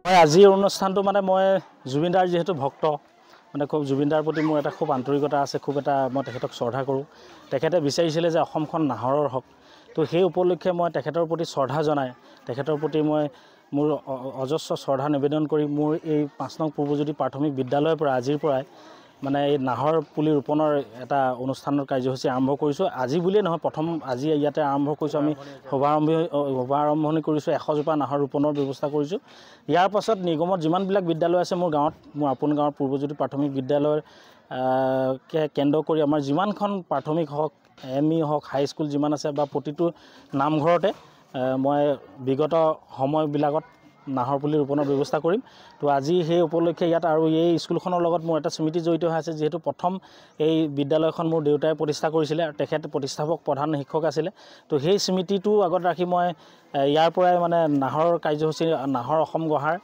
আজিৰ অনুষ্ঠানটো মানে মই জুবিনদাৰ যেহেতু ভক্ত মানে খুব জুবিনদাৰ প্ৰতি মোৰ এটা খুব আন্তৰিকতা আছে, খুব এটা মই তেখেতক শ্ৰদ্ধা কৰোঁ। তেখেতে বিচাৰিছিলে যে অসমখন নাহৰৰ হওক, তো সেই উপলক্ষে মই তেখেতৰ প্ৰতি শ্ৰদ্ধা জনাই তেখেতৰ প্ৰতি মই মোৰ অজস্ৰ শ্ৰদ্ধা নিবেদন কৰি মোৰ এই ৫ নং পূৰ্বজ্যোতি প্ৰাথমিক বিদ্যালয়ৰ পৰা আজিৰ পৰাই মানে এই নাহৰ পুলি ৰোপণৰ এটা অনুষ্ঠানৰ কাৰ্যসূচী আৰম্ভ কৰিছোঁ। আজি বুলিয়ে নহয়, প্ৰথম আজি ইয়াতে আৰম্ভ কৰিছোঁ। আমি শুভাৰম্ভণি কৰিছোঁ, 100 জোপা নাহৰ ৰোপণৰ ব্যৱস্থা কৰিছোঁ। ইয়াৰ পাছত নিগমত যিমানবিলাক বিদ্যালয় আছে মোৰ গাঁৱত, মোৰ আপোন গাঁৱৰ পূৰ্বজ্যোতি প্ৰাথমিক বিদ্যালয়ৰ কেন্দ্ৰ কৰি আমাৰ যিমানখন প্ৰাথমিক হওক, ME হওক, হাইস্কুল যিমান আছে বা প্ৰতিটো নামঘৰতে মই বিগত সময়বিলাকত নাহৰ পুলি ৰোপণৰ ব্যৱস্থা কৰিম। তো আজি সেই উপলক্ষে ইয়াত আৰু এই স্কুলখনৰ লগত মোৰ এটা স্মৃতি জড়িত হৈ আছে, যিহেতু প্ৰথম এই বিদ্যালয়খন মোৰ দেউতাই প্ৰতিষ্ঠা কৰিছিলে আৰু তেখেত প্ৰতিষ্ঠাপক প্ৰধান শিক্ষক আছিলে। তো সেই স্মৃতিটো আগত ৰাখি মই ইয়াৰ পৰাই মানে নাহৰ কাৰ্যসূচী, নাহৰ অসম গঢ়াৰ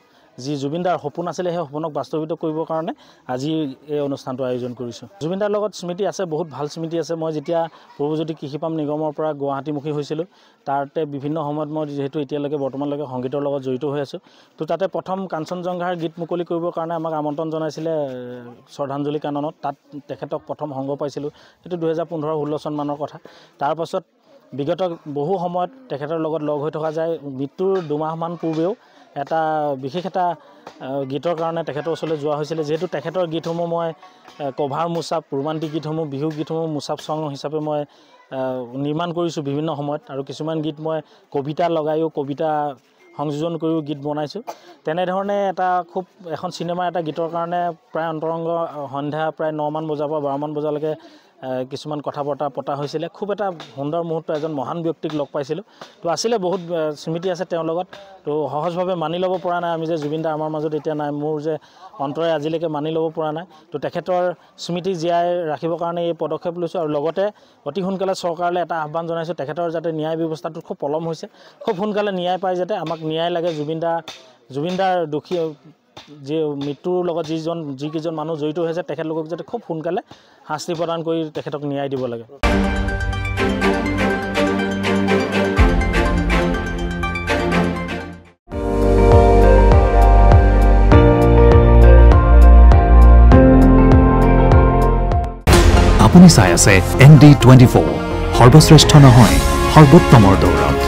যি জুবিনদাৰ সপোন আছিলে সেই সপোনক বাস্তৱিত কৰিবৰ কাৰণে আজি এই অনুষ্ঠানটো আয়োজন কৰিছোঁ। জুবিনদাৰ লগত স্মৃতি আছে, বহুত ভাল স্মৃতি আছে। মই যেতিয়া পূৰ্বজ্যোতি কৃষি পাম নিগমৰ পৰা গুৱাহাটীমুখী হৈছিলোঁ, তাতে বিভিন্ন সময়ত মই যিহেতু এতিয়ালৈকে বৰ্তমানলৈকে সংগীতৰ লগত জড়িত হৈ আছোঁ, তো তাতে প্ৰথম কাঞ্চনজংঘাৰ গীত মুকলি কৰিবৰ কাৰণে আমাক আমন্ত্ৰণ জনাইছিলে শ্ৰদ্ধাঞ্জলি কাননত। তাত তেখেতক প্ৰথম সংগ পাইছিলোঁ, সেইটো 2015-16 চনমানৰ কথা। তাৰপাছত বিগত বহু সময়ত তেখেতৰ লগত লগ হৈ থকা যায়। মৃত্যুৰ দুমাহমান পূৰ্বেও এটা বিশেষ এটা গীতৰ কাৰণে তেখেতৰ ওচৰলৈ যোৱা হৈছিলে, যিহেতু তেখেতৰ গীতসমূহ মই কভাৰ মোচাপ, ৰোমান্টিক গীতসমূহ, বিহু গীতসমূহ মোচাপ চং হিচাপে মই নিৰ্মাণ কৰিছোঁ বিভিন্ন সময়ত, আৰু কিছুমান গীত মই কবিতা লগায়ো, কবিতা সংযোজন কৰিও গীত বনাইছোঁ। তেনেধৰণে এটা খুব এখন চিনেমাৰ এটা গীতৰ কাৰণে প্ৰায় অন্তৰংগ সন্ধ্যা প্ৰায় 9 মান বজাৰ পৰা 12 মান বজালৈকে কিছুমান কথা বতৰা পতা হৈছিলে। খুব এটা সুন্দৰ মুহূৰ্ত, এজন মহান ব্যক্তিক লগ পাইছিলোঁ। তো আছিলে বহুত স্মৃতি আছে তেওঁৰ লগত। তো সহজভাৱে মানি ল'ব পৰা নাই আমি যে জুবিনদা আমাৰ মাজত এতিয়া নাই, মোৰ যে অন্তৰে আজিলৈকে মানি ল'ব পৰা নাই। তো তেখেতৰ স্মৃতি জীয়াই ৰাখিবৰ কাৰণে এই পদক্ষেপ লৈছোঁ, আৰু লগতে অতি সোনকালে চৰকাৰলৈ এটা আহ্বান জনাইছোঁ, তেখেতৰ যাতে ন্যায় ব্যৱস্থাটো খুব পলম হৈছে, খুব সোনকালে ন্যায় পায়, যাতে আমাক ন্যায় লাগে। জুবিনদাৰ দুখী যি মৃত্যুৰ লগত যিকেইজন মানুহ জড়িত হৈ আছে, তেখেতলোকক যাতে খুব সোনকালে শাস্তি প্ৰদান কৰি তেখেতক ন্যায় দিব লাগে। আপুনি চাই আছে ND24, সৰ্বশ্ৰেষ্ঠ নহয় সৰ্বোত্তমৰ দৌৰত।